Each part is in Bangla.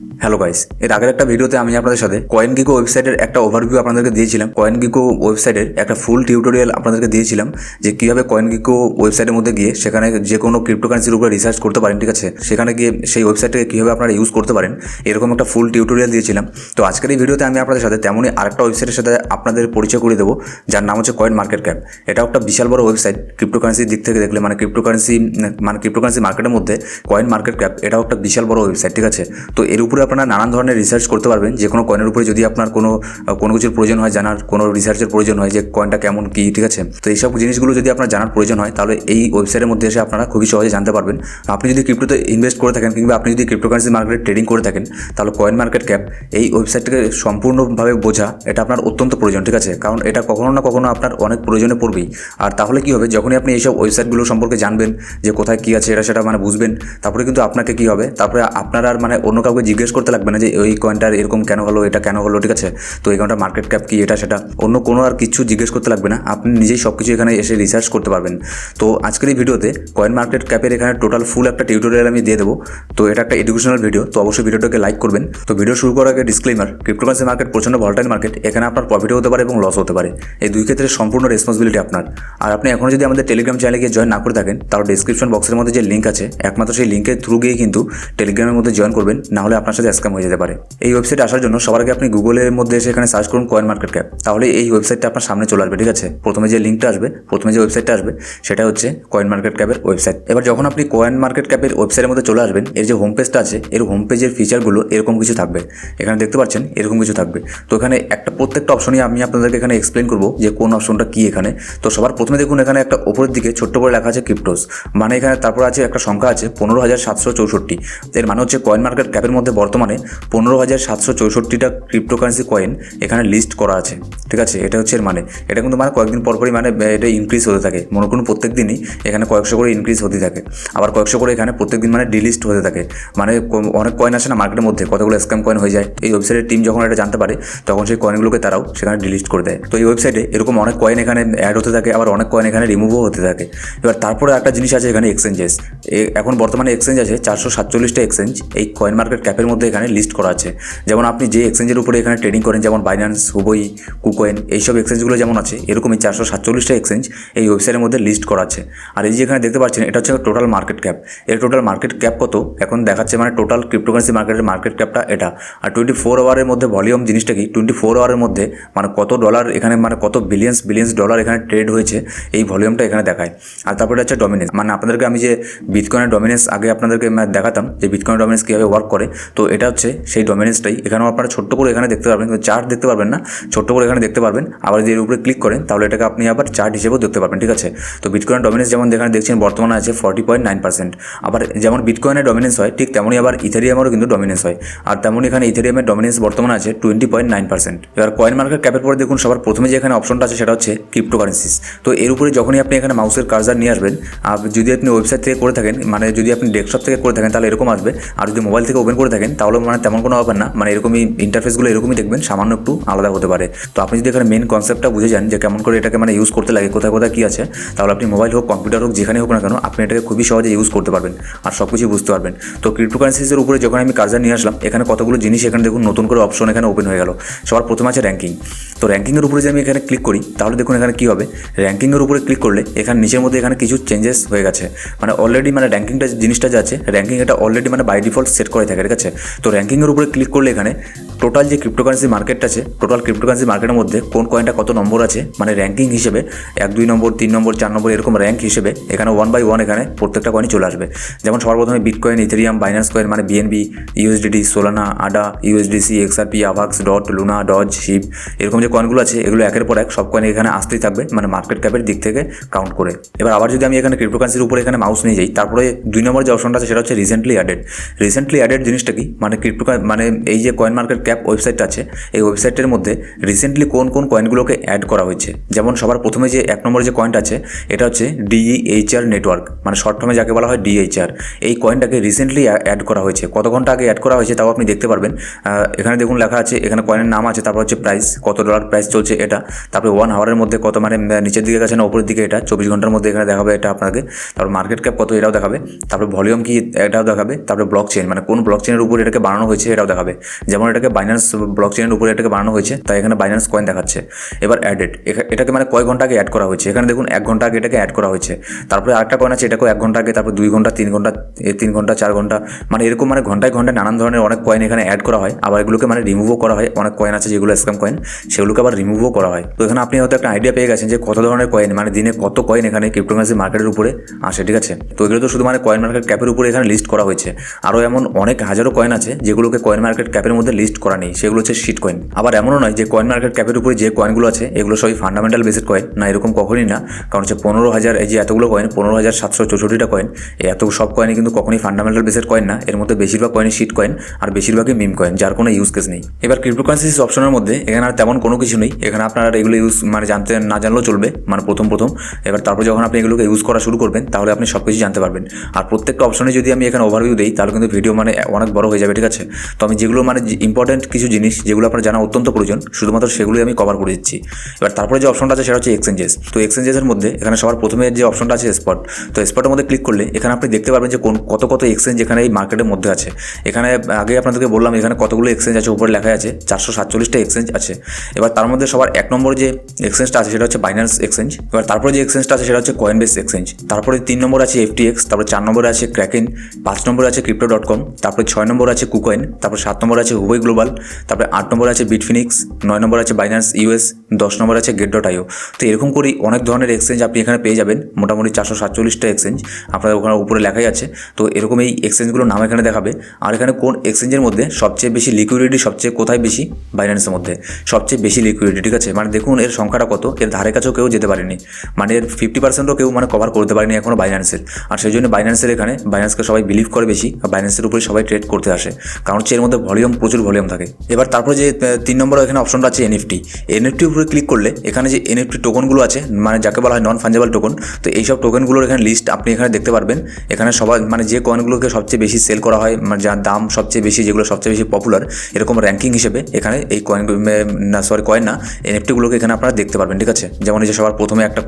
হ্যালো গাইস, এর আগের একটা ভিডিওতে আমি আপনাদের সাথে কয়েনগিকো ওয়েবসাইটের একটা ওভারভিউ আপনাদেরকে দিয়েছিলাম। কয়েনগিকো ওয়েবসাইটের একটা ফুল টিউটোরিয়াল আপনাদেরকে দিয়েছিলাম যে কিভাবে কয়েনগিকো ওয়েবসাইটের মধ্যে গিয়ে সেখানে যে কোনো ক্রিপ্টোকারেন্সির উপরে রিসার্চ করতে পারেন, ঠিক আছে? সেখানে গিয়ে সেই ওয়েবসাইটটাকে কীভাবে আপনারা ইউজ করতে পারেন এরকম একটা ফুল টিউটোরিয়াল দিয়েছিলাম। তো আজকের এই ভিডিওতে আমি আপনাদের সাথে তেমনই আরেকটা ওয়েবসাইটের সাথে আপনাদের পরিচয় করে দেবো, যার নাম হচ্ছে কয়েন মার্কেট ক্যাপ। এটাও একটা বিশাল বড় ওয়েবসাইট ক্রিপ্টোকারেন্সির দিক থেকে দেখলে, মানে ক্রিপ্টোকারেন্সি মার্কেটের মধ্যে কয়েন মার্কেট ক্যাপ এটাও একটা বিশাল বড় ওয়েবসাইট, ঠিক আছে? তো এর উপরে আপনারা নানান ধরনের রিসার্চ করতে পারবেন। যে কোনো কয়েনের উপরে যদি আপনার কোনো কিছুর প্রয়োজন হয়, জানার কোনো রিসার্চের প্রয়োজন হয় যে কয়েনটা কেমন কী, ঠিক আছে? তো এইসব জিনিসগুলো যদি আপনার জানার প্রয়োজন হয় তাহলে এই ওয়েবসাইটের মধ্যে এসে আপনারা খুবই সহজে জানতে পারবেন। আপনি যদি ক্রিপ্টোতে ইনভেস্ট করে থাকেন কিংবা আপনি যদি ক্রিপ্টোকারেন্সি মার্কেটে ট্রেডিং করে থাকেন তাহলে কয়েন মার্কেট ক্যাপ এই ওয়েবসাইটটাকে সম্পূর্ণভাবে বোঝা এটা আপনার অত্যন্ত প্রয়োজন, ঠিক আছে? কারণ এটা কখনো না কখনো আপনার অনেক প্রয়োজনে পড়বেই। আর তাহলে কী হবে, যখনই আপনি এইসব ওয়েবসাইটগুলো সম্পর্কে জানবেন যে কোথায় কী আছে এটা সেটা মানে বুঝবেন, তারপরে কিন্তু আপনাকে কী হবে, তারপরে আপনার আর মানে অন্য কাউকে জিজ্ঞেস করতে লাগবে না যে ওই কয়েনটার এরকম কেন হলো, এটা কেন হলো, ঠিক আছে? তো এই কয়েনটার মার্কেট ক্যাপ কী এটা সেটা অন্য কোনো আর কিছু জিজ্ঞেস করতে লাগবে না, আপনি নিজেই সব কিছু এখানে এসে রিসার্চ করতে পারবেন। তো আজকের এই ভিডিওতে কয়েন মার্কেট ক্যাপের এখানে টোটাল ফুল একটা টিউটোরিয়াল আমি দিয়ে দেবো। তো এটা একটা এডুকেশনাল ভিডিও, তো অবশ্যই ভিডিওটাকে লাইক করবেন। তো ভিডিও শুরু করার আগে ডিসক্লেমার, ক্রিপ্টোকারেন্সি মার্কেট প্রচণ্ড ভলটাইল মার্কেট, এখানে আপনার প্রফিট হতে পারে এবং লস হতে পারে। এই দুই ক্ষেত্রে সম্পূর্ণ রেসপন্সিবিলিটি আপনার। আর আপনি এখনও যদি আমাদের টেলিগ্রাম চ্যানেলে গিয়ে জয়েন না করে থাকেন তাহলে ডিসক্রিপশন বক্সের মধ্যে যে লিঙ্ক আছে একমাত্র সেই লিঙ্কের থ্রু গিয়ে কিন্তু টেলিগ্রামের মধ্যে জয়েন করবেন, না হলে আপনার সাথে স্ক্যাম হয়ে যেতে পারে। এই ওয়েবসাইটে আসার জন্য সবার আগে আপনি গুগলের মধ্যে এসে এখানে সার্চ করুন কয়েন মার্কেট ক্যাপ, তাহলে এই ওয়েবসাইটটা আপনার সামনে চলে আসবে, ঠিক আছে? প্রথমে যে লিঙ্কটা আসবে, প্রথমে যে ওয়েবসাইটটা আসবে সেটা হচ্ছে কয়েন মার্কেট ক্যাপের ওয়েবসাইট। এবার যখন আপনি কয়েন মার্কেট ক্যাপের ওয়েবসাইটের মধ্যে চলে আসবেন, এর যে হোম পেজটা আছে এর হোম পেজের ফিচারগুলো এরকম কিছু থাকবে। এখানে দেখতে পাচ্ছেন এরকম কিছু থাকবে। তো এখানে প্রত্যেকটা অপশনই আমি আপনাদেরকে এখানে এক্সপ্লেন করবো যে কোন অপশনটা কী এখানে। তো সবার প্রথমে দেখুন এখানে একটা ওপরের দিকে ছোট্ট করে লেখা আছে ক্রিপ্টোস, মানে এখানে তারপর আছে একটা সংখ্যা আছে 15,764। এর মানে হচ্ছে কয়েন মার্কেট ক্যাপের মধ্যে বর্তমানে 15,764টা ক্রিপ্টোকারেন্সি কয়েন এখানে লিস্ট করা আছে, ঠিক আছে? এটা হচ্ছে এর মানে। এটা কিন্তু মানে কয়েকদিন পরপরই মানে এটা ইনক্রিজ হতে থাকে, মনে করুন প্রত্যেক দিনই এখানে কয়েকশো করে ইনক্রিজ হতে থাকে, আবার কয়েকশো করে এখানে প্রত্যেক দিন মানে ডিলিস্ট হতে থাকে। মানে অনেক কয়েন আসে না মার্কেটের মধ্যে, কতগুলো স্ক্যাম কয়েন হয়ে যায়। এই ওয়েবসাইটের টিম যখন এটা জানতে পারে তখন সেই কয়েনগুলোকে তারাও সেখানে ডিলিস্ট করে দেয়। তো এই ওয়েবসাইটে এরকম অনেক কয়েন এখানে অ্যাড হতে থাকে, আবার অনেক কয়েন এখানে রিমুভও হতে থাকে। এবার তারপরে একটা জিনিস আছে এখানে এক্সচেঞ্জেস। এখন বর্তমানে এক্সচেঞ্জ আছে 447টা এক্সচেঞ্জ এই কয়েন মার্কেট ক্যাপের মধ্যে এখানে লিস্ট করা আছে। যেমন আপনি যে এক্সচেঞ্জের উপরে এখানে ট্রেডিং করেন, যেমন বাইন্যান্স, হুবই, কুকয়েন, এইসব এক্সচেঞ্জগুলো যেমন আছে এরকমই 447টা এক্সচেঞ্জ এই ওয়েবসাইটের মধ্যে লিস্ট করা আছে। আর এই যে এখানে দেখতে পাচ্ছেন এটা হচ্ছে টোটাল মার্কেট ক্যাপ। এর টোটাল মার্কেট ক্যাপ কত এখন দেখাচ্ছে, মানে টোটাল ক্রিপ্টোকারেন্সি মার্কেটের মার্কেট ক্যাপটা এটা। আর 24 আওয়ারের মধ্যে ভলিউম জিনিসটা কি, 24 আওয়ারের মধ্যে মানে কত ডলার এখানে, মানে কত বিলিয়ন্স ডলার এখানে ট্রেড হয়েছে এই ভলিউমটা এখানে দেখায়। আর তারপরে হচ্ছে ডমিনেন্স, মানে আপনাদেরকে আমি যে বিটকয়েনের ডমিনেন্স আগে আপনাদেরকে দেখাতাম যে বিটকয়েন ডমিনেন্স কীভাবে ওয়ার্ক করে, তো এটা হচ্ছে সেই ডমিনেন্সটাই। এখানেও আপনারা ছোট্ট করে এখানে দেখতে পারবেন, কিন্তু চার্ট দেখতে পারবেন না, ছোট্ট করে এখানে দেখতে পারবেন। আবার যদি এর উপরে ক্লিক করেন তাহলে এটাকে আপনি আবার চার্ট হিসেবেও দেখতে পারবেন, ঠিক আছে? তো বিটকয়েনের ডমিনেন্স যেমন এখানে দেখছেন বর্তমানে আছে 40.9%। আবার যেমন বিটকয়েনের ডমিনেন্স হয় ঠিক তেমনই আবার ইথেরিয়ামেরও কিন্তু ডমিনেন্স হয়। আর তেমনই এখানে ইথেরিয়ামের ডমিনেন্স বর্তমানে আছে 20.9%। এবার কয়েন মার্কেট ক্যাপের পরে দেখুন সবার প্রথমে যে এখানে অপশনটা আছে সেটা হচ্ছে ক্রিপ্টোকারেন্সিস। তো এর উপরে যখনই আপনি এখানে মাউসের কার্সার নিয়ে আসবেন, যদি আপনি ওয়েবসাইট থেকে করে থাকেন, মানে যদি আপনি ডেস্কটপ থেকে করে থাকেন তাহলে এরকম আসবে। আর যদি মোবাইল থেকে ওপেন করে থাকেন তাহলে মানে তেমন কোনো ব্যাপার না, মানে এরকমই ইন্টারফেসগুলো এরকমই দেখবেন, সামান্য একটু আলাদা হতে পারে। তো আপনি যদি এখানে মেন কনসেপ্টটা বুঝে যান যে কেমন করে এটাকে মানে ইউজ করতে লাগে, কোথায় কোথায় কী আছে, তাহলে আপনি মোবাইল হোক, কম্পিউটার হোক, যেখানে হোক না কেন আপনি এটাকে খুবই সহজে ইউজ করতে পারবেন আর সব কিছু বুঝতে পারবেন। তো ক্রিপ্টোকারেন্সিসের উপরে যখন আমি কার্সার নিয়ে আসলাম এখানে কতগুলো জিনিস এখানে দেখুন নতুন করে অপশন এখানে ওপেন হয়ে গেল। সবার প্রথমে আছে র্যাঙ্কিং। তো র্যাঙ্কিংয়ের উপরে যে আমি এখানে ক্লিক করি তাহলে দেখুন এখানে কী হবে, র্যাঙ্কিংয়ের উপরে ক্লিক করলে এখানে নিচের মধ্যে এখানে কিছু চেঞ্জেস হয়ে গেছে। মানে অলরেডি মানে র্যাঙ্কিংটা জিনিসটা যা আছে, র্যাঙ্কিং এটা অলরেডি মানে বাই ডিফল্ট সেট করে থাকে, ঠিক আছে? তো র্যাঙ্কিংয়ের উপরে ক্লিক করলে এখানে টোটাল যে ক্রিপ্টোকারেন্সি মার্কেটটা আছে, টোটাল ক্রিপ্টোকারেন্সি মার্কেটের মধ্যে কোন কয়েনটা কত নম্বর আছে, মানে র্যাঙ্কিং হিসেবে 1, 2 নম্বর, 3 নম্বর, 4 নম্বর এরকম র্যাঙ্ক হিসেবে এখানে 1 বাই 1 এখানে প্রত্যেকটা কয়েনই চলে আসবে। যেমন সবার প্রথমে বিটকয়েন, ইথেরিয়াম, বাইন্যান্স কয়েন মানে BNB, USDT, Solana, ADA, USDC, XRP, AVAX, DOT, Luna, Doge, Shib, এরকম যে কয়েনগুলো আছে এগুলো একের পর এক সব কয়েন এখানে আসতেই থাকবে, মানে মার্কেট ক্যাপের দিক থেকে কাউন্ট করে। এবার আবার যদি আমি এখানে ক্রিপ্টোকারেন্সির উপরে এখানে মাউস নিয়ে যাই, তারপরে 2 নম্বর যে অপশনটা আছে সেটা হচ্ছে রিসেন্টলি অ্যাডেড জিনিসটা কি, মানে মানে এই যে কয়েন মার্কেট ক্যাপ ওয়েবসাইটটা আছে এই ওয়েবসাইটের মধ্যে রিসেন্টলি কোন কোন কয়েনগুলোকে অ্যাড করা হয়েছে। যেমন সবার প্রথমে যে 1 নম্বর যে কয়েনটা আছে এটা হচ্ছে DEHR নেটওয়ার্ক, মানে শর্ট ফর্মে যাকে বলা হয় DHR। এই কয়েনটাকে রিসেন্টলি অ্যাড করা হয়েছে। কত ঘন্টা আগে অ্যাড করা হয়েছে তাও আপনি দেখতে পারবেন। এখানে দেখুন লেখা আছে, এখানে কয়েনের নাম আছে, তারপর হচ্ছে প্রাইস, কত ডলার প্রাইস চলছে এটা, তারপরে 1 আওয়ারের মধ্যে কত, মানে নিচের দিকে গেছে না উপরের দিকে, এটা 24 ঘন্টার মধ্যে এখানে দেখাবে এটা আপনাকে। তারপর মার্কেট ক্যাপ কত এটাও দেখাবে, তারপরে ভলিউম কি এটাও দেখাবে, তারপরে ব্লক চেইন, মানে কোন ব্লক চেইনের উপর এটাকে বানানো হয়েছে এটাও দেখাবে। যেমন এটাকে বাইন্যান্স ব্লক চেনের উপরে এটাকে বানানো হয়েছে, তাই এখানে বাইন্যান্স কয়েন দেখাচ্ছে। এবার অ্যাডেড, এটাকে মানে কয় ঘন্টা আগে অ্যাড করা হয়েছে, এখানে দেখুন 1 ঘন্টা আগে এটাকে অ্যাড করা হয়েছে। তারপরে আরেকটা কয়েন আছে, এটাকেও 1 ঘন্টা আগে, তারপর 2 ঘন্টা, 3 ঘন্টা, 3 ঘন্টা, 4 ঘন্টা, মানে এরকম মানে ঘন্টায় ঘন্টায় নানান ধরনের অনেক কয়েন এখানে অ্যাড করা হয়। আবার এগুলোকে মানে রিমুভও করা হয়। অনেক কয়েন আছে যেগুলো স্ক্যাম কয়েন, সেগুলোকে আবার রিমুভও করা হয়। তো এখানে আপনি হয়তো একটা আইডিয়া পেয়ে গেছেন যে কত ধরনের কয়েন, মানে দিনে কত কয়েন এখানে ক্রিপ্টোকারেন্সি মার্কেটের উপরে আসে, ঠিক আছে। তো এগুলো তো শুধু মানে কয়েন মার্কেট ক্যাপের উপরে এখানে লিস্ট করা হয়েছে। আরও এমন অনেক হাজারো কয়েন আছে যেগুলোকে কয়েন মার্কেট ক্যাপের মধ্যে লিস্ট করা নেই, সেগুলো হচ্ছে শিট কয়েন। আবার এমনও নয় যে কয়েন মার্কেট ক্যাপের উপরে যে কয়েনগুলো আছে এগুলো সবই ফান্ডামেন্টাল বেসিড কয়েন, না, এরকম কখনই না। কারণ হচ্ছে 15,000, এই যে এতগুলো কয়েন, 15,764টা কয়েন, এত সব কয়েনই কিন্তু কখনই ফান্ডামেন্টাল বেসিড কয়েন না। এর মধ্যে বেশিরভাগ কয়েনই শিট কয়েন আর বেশিরভাগই মিম কয়েন, যার কোনো ইউজ কেস নেই। এবার ক্রিপ্টোকারেন্সিস অপশনের মধ্যে এখানে আর তেমন কোনো কিছু নেই। এখানে আপনারা এগুলো ইউজ মানে জানতে না জানলেও চলবে, মানে প্রথম। এবার তারপর যখন আপনি এগুলোকে ইউজ করা শুরু করবেন তাহলে আপনি সব কিছু জানতে পারবেন। আর প্রত্যেকটা অপশনে যদি আমি এখানে ওভারভিউ দিই তাহলে কিন্তু ভিডিও মানে অনেক বড় হয়ে যাবে, ঠিক আছে। তো আমি যেগুলো মানে ইম্পর্টেন্ট কিছু জিনিস যেগুলো আপনার জানা অত্যন্ত প্রয়োজন, শুধুমাত্র সেগুলোই আমি কভার করে দিচ্ছি। এবার তারপরে যে অপশনটা আছে সেটা হচ্ছে এক্সচেঞ্জেস। তো এক্সচেঞ্জেসের মধ্যে এখানে সবার প্রথমে যে অপশনটা আছে স্পট। তো স্পটের মধ্যে ক্লিক করলে এখানে আপনি দেখতে পারবেন যে কত কত এক্সচেঞ্জ এখানে এই মার্কেটের মধ্যে আছে। এখানে আগে আপনাদেরকে বললাম এখানে কতগুলো এক্সচেঞ্জ আছে, উপরে লেখা আছে 447টা এক্সচেঞ্জ আছে। এবার তার মধ্যে সবার 1 নম্বর যে এক্সচেঞ্জটা আছে সেটা হচ্ছে বাইন্যান্স এক্সচেঞ্জ। এবার তারপরে যে এক্সচেঞ্জটা আছে সেটা হচ্ছে কয়েনবেস এক্সচেঞ্জ। তারপরে 3 নম্বর আছে FTX, তারপরে 4 নম্বরে আছে ক্র্যাকেন, 5 নম্বরে আছে crypto.com, তারপরে 6 নম্বরে আছে কুকয়েন, তারপর 7 নম্বরে আছে হুবেই গ্লোবাল, তারপরে 8 নম্বরে আছে বিটফিনিক্স, 9 নম্বরে আছে বাইন্যান্স US, 10 নম্বরে আছে get.io। তো এরকম করেই অনেক ধরনের এক্সচেঞ্জ আপনি এখানে পেয়ে যাবেন। মোটামুটি 447টা এক্সচেঞ্জ আপনাদের ওখানে উপরে লেখাই আছে। তো এরকম এই এক্সচেঞ্জগুলোর নাম এখানে দেখাবে। আর এখানে কোন এক্সচেঞ্জের মধ্যে সবচেয়ে বেশি লিকুইডিটি, সবচেয়ে কোথায় বেশি, বাইন্যান্সের মধ্যে সবচেয়ে বেশি লিকুইডিটি, ঠিক আছে। মানে দেখুন এর সংখ্যাটা কত, এর ধারে কাছেও কেউ যেতে পারেনি, মানে এর 50%ও কেউ মানে কভার করতে পারেনি এখনও বাইন্যান্সের। আর সেই জন্য বাইন্যান্সের এখানে বাইন্যান্সকে সবাই বিলিভ করে বেশি, আর বাইন্যান্সের উপরে সবাই ট্রেড করতে আসে, কারণ হচ্ছে এর মধ্যে প্রচুর ভলিউম থাকে। এবার তারপরে যে 3 নম্বর এখানে অপশনটা আছে এনএফটি উপরে ক্লিক করলে এখানে যে এনএফটি টোকনগুলো আছে, মানে যাকে বলা হয় নন ফাঞ্জেবল টোকন, তো এইসব টোকনগুলোর এখানে লিস্ট আপনি এখানে দেখতে পারবেন। এখানে সবাই মানে যে কয়েনগুলোকে সবচেয়ে বেশি সেল করা হয়, মানে যার দাম সবচেয়ে বেশি, যেগুলো সবচেয়ে বেশি পপুলার, এরকম র্যাঙ্কিং হিসেবে এখানে এই কয়েন না এনএফটিগুলোকে এখানে আপনারা দেখতে পারবেন, ঠিক আছে। যেমন এই যে সবার প্রথমে একটা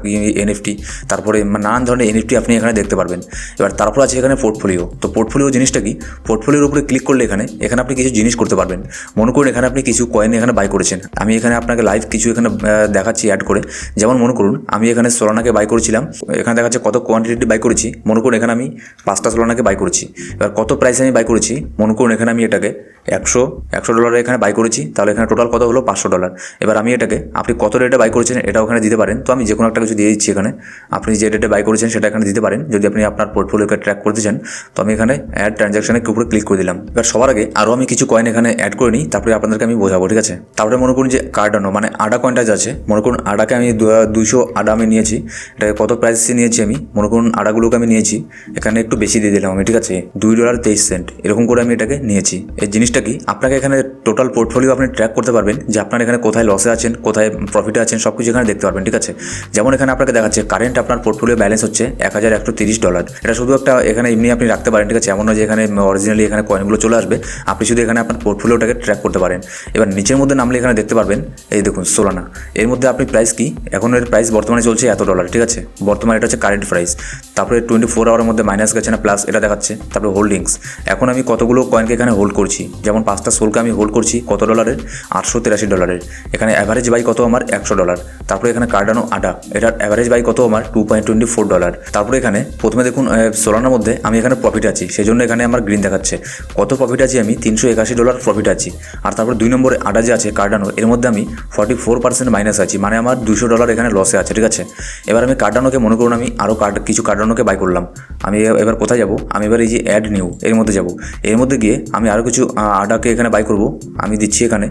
এনএফটি, তারপরে নানান ধরনের এনএফটি আপনি এখানে দেখতে পারবেন। এবার তারপর আছে এখানে পোর্টফোলিও। তো পোর্টফোলিও জিনিসটা কি, পোর্টফোলিওর উপরে ক্লিক করলে এখানে আপনি কিছু জিনিস করতে পারবেন। মনে করুন এখানে আপনি কিছু কয়েন এখানে বাই করেছেন, আমি এখানে আপনাকে লাইভ কিছু এখানে দেখাচ্ছি অ্যাড করে। যেমন মনে করুন আমি এখানে সোলানাকে বাই করেছিলাম, এখানে দেখাচ্ছে কত কোয়ান্টিটি বাই করেছি। মনে করুন এখানে আমি 5টা সোলানাকে বাই করেছি। এবার কত প্রাইসে আমি বাই করেছি, মনে করুন এখানে আমি এটাকে $100 এখানে বাই করেছি, তাহলে এখানে টোটাল কত হলো $500। এবার আমি এটাকে আপনি কত রেটে বাই করেছেন এটাও এখানে দিতে পারেন। তো আমি যে কোনো একটা কিছু দিয়ে দিচ্ছি এখানে, আপনি যে রেটে বাই করেছেন সেটা এখানে দিতে পারেন যদি আপনি আপনার পোর্টফোলিওকে ট্র্যাক করতে চান। তো আমি এখানে অ্যাড ট্রানজ্যাকশনের উপরে ক্লিক করে দিলাম। এবার সবার আগে আরও আমি কিছু কয়েন এখানে অ্যাড করে নিই, তারপরে আপনাদেরকে আমি বোঝাবো, ঠিক আছে। তারপরে মনে করুন যে কার্ডানো মানে আডা কয়েনটা আছে, মনে করুন আডাকে আমি 200 আডা আমি নিয়েছি। এটাকে কত প্রাইসে নিয়েছি আমি, মনে করুন আডাগুলোকে আমি নিয়েছি, এখানে একটু বেশি দিয়ে দিলাম আমি, ঠিক আছে, $2.23 এরকম করে আমি এটাকে নিয়েছি। এই জিনিসটা কি, আপনাকে এখানে টোটাল পোর্টফোলিও আপনি ট্র্যাক করতে পারবেন যে আপনার এখানে কোথায় লসে আছেন, কোথায় প্রফিটে আছেন, সব কিছু এখানে দেখতে পারবেন, ঠিক আছে। যেমন এখানে আপনাকে দেখাচ্ছে কারেন্ট আপনার পোর্টফোলিও ব্যালেন্স হচ্ছে $1,130। এটা শুধু একটা এখানে এমনি আপনি রাখতে পারেন, ঠিক আছে। এমন নয় যে এখানে অরিজিনালি এখানে কয়েনগুলো চলে আসবে, আপনি শুধু এখানে আপনার পোর্টফোলিওটাকে ট্র্যাক করতে পারেন। এবার নিচের মধ্যে নামলে এখানে দেখতে পারবেন, এই দেখুন সোলানা, এর মধ্যে আপনি প্রাইস কি, এখন এর প্রাইস বর্তমানে চলছে $1, ঠিক আছে। বর্তমানে এটা হচ্ছে কারেন্ট প্রাইস। তারপরে 24 আওয়ারের মধ্যে মাইনাস গেছে না প্লাস এটা দেখাচ্ছে। তারপরে হোল্ডিংস, এখন আমি কতগুলো কয়েনকে এখানে হোল্ড করছি, যেমন 5টা সোলকে আমি হোল্ড করছি কত $, $883। এখানে অ্যাভারেজ বাই কত আমার $100। তারপরে এখানে কার্ডানো আডা, এটার অ্যাভারেজ বাই কত আমার $2.24। তারপরে এখানে প্রথমে দেখুন সোলানার মধ্যে আমি এখানে প্রফিট আছি, সেই জন্য এখানে আমার গ্রিন দেখাচ্ছে। কত প্রফিট আছি আমি, $381 প্রফিট আছি। আর তারপর 2 নম্বরে আডা যে আছে কার্ডানো, এর মধ্যে আমি 44% মাইনাস আছি, মানে আমার $200 এখানে লসে আছে, ঠিক আছে। এবার আমি কার্ডানোকে মনে করুন আমি আরও কিছু কার্ডানোকে বাই করলাম। আমি এবার কোথায় যাব, আমি এবার এই যে অ্যাড নিউ এর মধ্যে যাব। এর মধ্যে গিয়ে আমি আরও কিছু আডাকে এখানে বাই করব, আমি দিচ্ছি এখানে।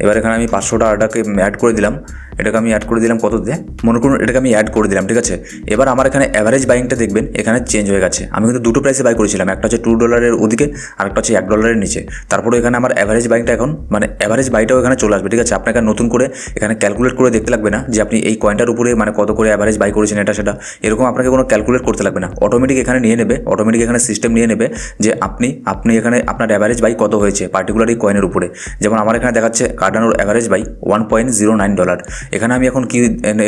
এবার এখানে আমি 500টা আডাকে অ্যাড করে দিলাম, এটাকে আমি অ্যাড করে দিলাম কত দিয়ে, মনে করুন এটাকে আমি অ্যাড করে দিলাম, ঠিক আছে। এবার আমার এখানে অ্যাভারেজ বাইংটা দেখবেন এখানে চেঞ্জ হয়ে গেছে। আমি কিন্তু দুটো প্রাইসে বাই করেছিলাম, একটা হচ্ছে $2 ওদিকে আর একটা হচ্ছে $1 নিচে। তারপরে এখানে আমার অ্যাভারেজ বাইংটা এখন মানে অ্যাভারেজ বাইটাও এখানে চলে আসবে, ঠিক আছে। আপনাকে নতুন করে এখানে ক্যালকুলেট করে দেখতে লাগবে না যে আপনি এই কয়েনটার উপরে মানে কত করে অ্যাভারেজ বাই করেছেন এটা সেটা, এরকম আপনাকে কোনো ক্যালকুলেট করতে লাগবে না। অটোমেটিক এখানে নিয়ে নেবে, অটোমেটিক এখানে সিস্টেম নিয়ে নেবে যে আপনি এখানে আপনার অ্যাভারেজ বাই কত হয়েছে পার্টিকুলার এই কয়েনের উপরে। যেমন আমার এখানে দেখাচ্ছে কার্ডানোর অ্যাভারেজ বাই $1.09। এখানে আমি এখন কি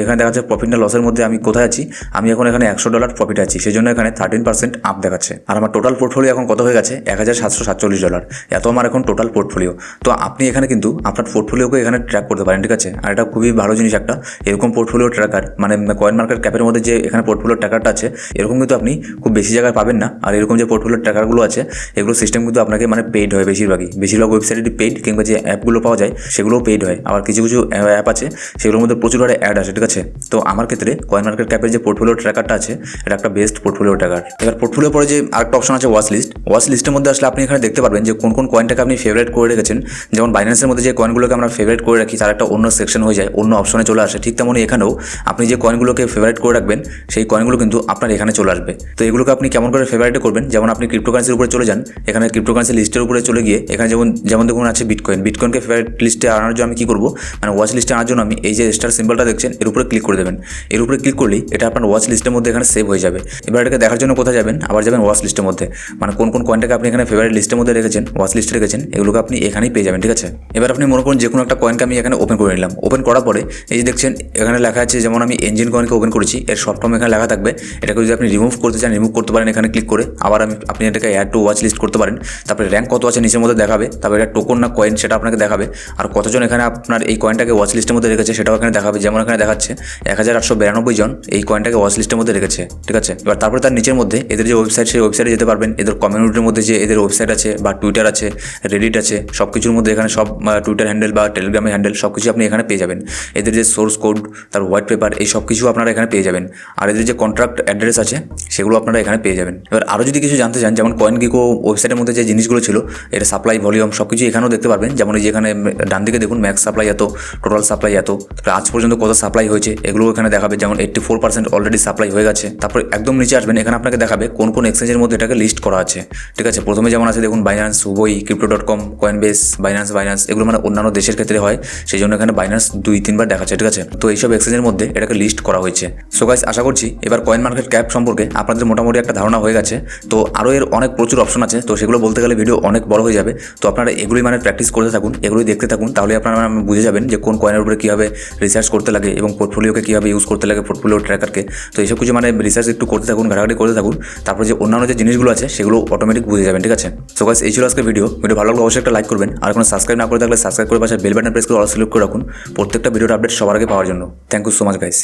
এখানে দেখা যাচ্ছে প্রফিট না লসের মধ্যে আমি কোথায় আছি, আমি এখন এখানে $100 প্রফিট আছি, সেই জন্য এখানে 13% আপ দেখাচ্ছে। আর আমার টোটাল পোর্টফোলিও এখন কত হয়ে গেছে, $1747। এত আমার এখন টোটাল পোর্টফোলিও। তো আপনি এখানে কিন্তু আপনার পোর্টফোলিওকে এখানে ট্র্যাক করতে পারেন, ঠিক আছে। আর এটা খুবই ভালো জিনিস একটা, এরকম পোর্টফোলিও ট্র্যাকার মানে কয়েন মার্কেট ক্যাপের মধ্যে যে এখানে পোর্টফোলিও ট্র্যাকারটা আছে, এরকম কিন্তু আপনি খুব বেশি জায়গায় পাবেন না। আর এরকম যে পোর্টফোলিও ট্র্যাকারগুলো আছে এগুলো সিস্টেম কিন্তু আপনাকে মানে পেইড হয় বেশিরভাগ ওয়েবসাইটে পেইড, কিংবা যে অ্যাপগুলো পাওয়া যায় সেগুলোও পেইড হয়। আবার কিছু কিছু অ্যাপ আছে সেগুলোর মধ্যে প্রচুর হারে অ্যাড আছে, ঠিক আছে। তো আমার ক্ষেত্রে কয়েন মার্কেট ক্যাপের যে পোর্টফোলিও ট্র্যাকারটা আছে এটা একটা বেস্ট পোর্টফোলিও ট্র্যাকার। এবার পোর্টফোলিও পরে যে আরেকটা অপশন আছে ওয়াচ লিস্টের মধ্যে আসলে আপনি এখানে দেখতে পারবেন যে কোন কোন কয়েনটাকে আপনি ফেভারিট করে রেখেছেন। যেমন বাইন্যান্সের মধ্যে যে কয়েনগুলোকে আমরা ফেভারিট করে রাখি তার একটা অন্য সেকশন হয়ে যায়, অন্য অপশনে চলে আসে, ঠিক তেমনই এখানেও আপনি যে কয়েনগুলোকে ফেভারিট করে রাখবেন সেই কয়েনগুলো কিন্তু আপনার এখানে চলে আসবে। তো এগুলোকে আপনি কেমন করে ফেভারিট করবেন, যেমন আপনি ক্রিপ্টোকারেন্সির উপরে চলে যান, এখানে ক্রিপ্টোকারেন্সি লিস্টের উপরে চলে গিয়ে এখানে যেমন দেখুন আছে বিটকয়েনকে ফেভারিট লিস্টে আনার জন্য আমি কী করবো, মানে ওয়াচ লিস্টে আনার জন্য আমি এই যে স্টার সিম্বলটা দেখছেন এর উপরে ক্লিক করে দেবেন। এর উপরে ক্লিক করলেই এটা আপনার ওয়াচ লিস্টের মধ্যে এখানে সেভ হয়ে যাবে। এবার এটাকে দেখার জন্য কোথায় যাবেন, আবার যাবেন ওয়াচ লিস্টের মধ্যে, মানে কোন কোন কয়েনটাকে আপনি এখানে ফেভারিট লিস্টের মধ্যে রেখেছেন, ওয়াচ লিস্টে রেখেছেন, এগুলোকে আপনি এখানেই পেয়ে যাবেন, ঠিক আছে। এবার আপনি মনে করুন যে কোনো একটা কয়েনকে আমি এখানে ওপেন করে নিলাম, ওপেন করার পরে এই যে দেখছেন এখানে লেখা আছে, যেমন আমি এঞ্জিন কয়েনকে ওপেন করেছি এর শর্ট ফর্ম এখানে লেখা থাকবে। এটাকে যদি আপনি রিমুভ করতে চান রিমুভ করতে পারেন এখানে ক্লিক করে। আবার আপনি এটাকে অ্যাড টু ওয়াচ লিস্ট করতে পারেন। তারপরে র্যাঙ্ক কত আছে নিচের মধ্যে দেখাবে, তারপরে এটা টোকন না কয়েন সেটা আপনাকে দেখাবে, আর কতজন এখানে আপনার এই কয়েনটাকে ওয়াচ লিস্টের মধ্যে রেখেছে সেটাও এখানে দেখাবে। যেমন এখানে দেখাচ্ছে 1892 জন এই কয়েনটাকে ওয়াচ লিস্টের মধ্যে রেখেছে, ঠিক আছে। এবার তারপরে তার নিচের মধ্যে এদের যে ওয়েবসাইট সেই ওয়েবসাইটে যেতে পারবেন। এদের কমিউনিটির মধ্যে যে এদের ওয়েবসাইট আছে বা টুইটার আছে, রেডিট আছে, সব কিছুর মধ্যে এখানে সব টুইটার হ্যান্ডেল বা টেলিগ্রামের হ্যান্ডেল সব কিছু আপনি এখানে পেয়ে যাবেন। এদের যে সোর্স কোড, তার হোয়াইট পেপার, এই সব কিছু আপনারা এখানে পেয়ে যাবেন। আর এদের যে কন্ট্রাক্ট অ্যাড্রেস আছে সেগুলো আপনারা এখানে পেয়ে যাবেন। এবার আরও যদি কিছু জানতে চান, যেমন কয়েন গিকো ওয়েবসাইটের মধ্যে যে জিনিসগুলো ছিল এর সাপ্লাই ভলিউম সব কিছু এখানেও দেখতে পারবেন। যেমন এই যে এখানে ডান দিকে দেখুন ম্যাক্স সাপ্লাই এত, টোটাল সাপ্লাই এত, তারপরে আজ পর্যন্ত কত সাপ্লাই হয়েছে এগুলো এখানে দেখাবে। যেমন 84% অলরেডি সাপ্লাই হয়ে গেছে। তারপর একদম নিচে আসবেন, এখানে আপনাকে দেখাবে কোন কোন এক্সচেঞ্জের মধ্যে এটাকে লিস্ট করা আছে, ঠিক আছে। প্রথমে যেমন আছে দেখুন বাইন্যান্স, হুবই, crypto.com, কয়েনবেস, বাইন্যান্স এগুলো মানে অন্যান্য দেশের ক্ষেত্রে হয়, সেই জন্য এখানে বাইন্যান্স 2-3 বার দেখাচ্ছে, ঠিক আছে। তো এইসব এক্সচেঞ্জের মধ্যে এটাকে লিস্ট করা হয়েছে। সো গাইস, আশা করছি এবার কয়েন মার্কেট ক্যাপ সম্পর্কে আপনাদের মোটামুটি একটা ধারণা হয়ে গেছে। তো আরও এর অনেক প্রচুর অপশন আছে, তো সেগুলো বলতে গেলে ভিডিও অনেক বড় হয়ে যাবে। তো আপনারা এগুলোই মানে প্র্যাকটিস করতে থাকুন, এগুলোই দেখতে থাকুন, তাহলে আপনারা বুঝে যাবেন যে কোন কয়েনের উপরে কীভাবে রিসার্চ করতে লাগে এবং পোর্টফোলিওকে কীভাবে ইউজ করতে লাগে, পোর্টফোলিও ট্র্যাকারকে। তো এইসব কিছু মানে রিসার্চ একটু করতে থাকুন, ঘাটাঘাটি করতে থাকুন, তারপরে যে অন্যান্য যে জিনিসগুলো আছে সেগুলো অটোমেটিক বুঝে যাবেন, ঠিক আছে। সো গাইস, এই ছিল আজকে ভিডিও ভালো লাগলে অবশ্যই একটা লাইক করবেন, আর কোনো সাবস্ক্রাইব না করে থাকলে সাবস্ক্রাইব করে পাশে বেল বাটন প্রেস করে অল সিলেক্ট করে রাখুন প্রত্যেকটা ভিডিওর আপডেট সবার আগে পাওয়ার জন্য। Thank you so much guys.